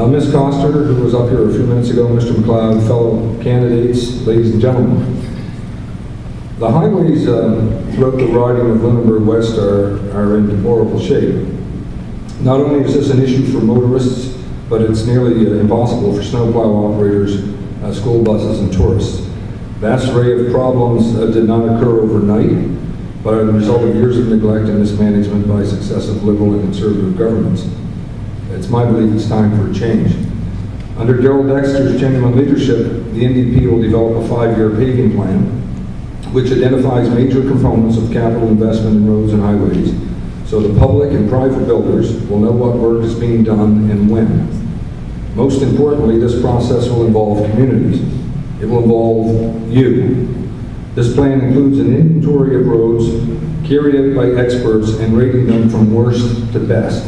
Ms. Coster, who was up here a few minutes ago, Mr. McLeod, fellow candidates, ladies and gentlemen. The highways throughout the riding of Lunenburg West are in deplorable shape. Not only is this an issue for motorists, but it's nearly impossible for snowplow operators, school buses, and tourists. Vast array of problems did not occur overnight, but are the result of years of neglect and mismanagement by successive liberal and conservative governments. It's my belief it's time for a change. Under Darrell Dexter's genuine leadership, the NDP will develop a 5-year paving plan, which identifies major components of capital investment in roads and highways, so the public and private builders will know what work is being done and when. Most importantly, this process will involve communities. It will involve you. This plan includes an inventory of roads carried out by experts and rating them from worst to best.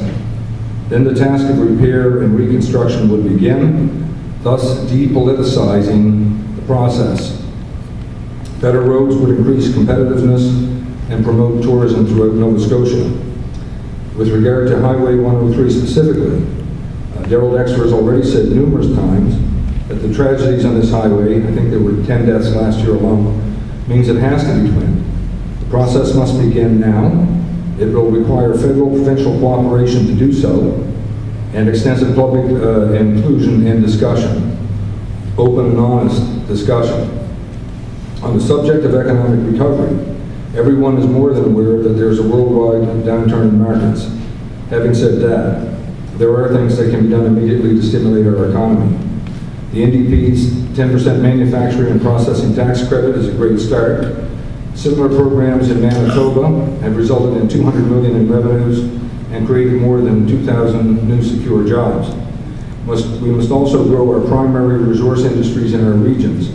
Then the task of repair and reconstruction would begin, thus depoliticizing the process. Better roads would increase competitiveness and promote tourism throughout Nova Scotia. With regard to Highway 103 specifically, Darrell Dexter has already said numerous times that the tragedies on this highway, I think there were 10 deaths last year alone, means it has to be twinned. The process must begin now. It will require federal provincial cooperation to do so, and extensive public inclusion and discussion, open and honest discussion. On the subject of economic recovery, everyone is more than aware that there's a worldwide downturn in markets. Having said that, there are things that can be done immediately to stimulate our economy. The NDP's 10% manufacturing and processing tax credit is a great start. Similar programs in Manitoba have resulted in $200 million in revenues and created more than 2,000 new secure jobs. We must also grow our primary resource industries in our regions.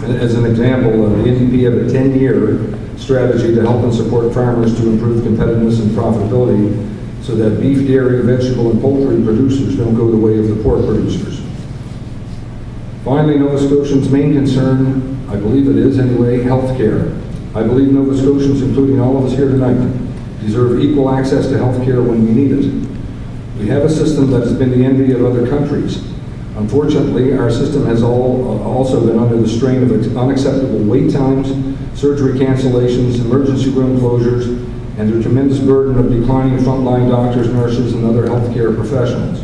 As an example, the NDP have a 10-year strategy to help and support farmers to improve competitiveness and profitability so that beef, dairy, vegetable, and poultry producers don't go the way of the pork producers. Finally, Nova Scotians' main concern, I believe it is anyway, health care. I believe Nova Scotians, including all of us here tonight, deserve equal access to health care when we need it. We have a system that has been the envy of other countries. Unfortunately, our system has also been under the strain of unacceptable wait times, surgery cancellations, emergency room closures, and the tremendous burden of declining frontline doctors, nurses, and other healthcare professionals.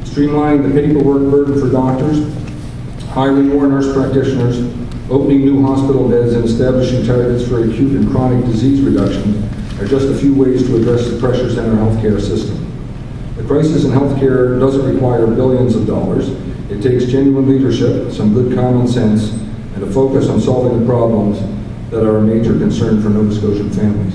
Streamlining the paperwork burden for doctors, hiring more nurse practitioners, opening new hospital beds, and establishing targets for acute and chronic disease reduction are just a few ways to address the pressures in our healthcare system. The crisis in healthcare doesn't require billions of dollars. It takes genuine leadership, some good common sense, and a focus on solving the problems that are a major concern for Nova Scotian families.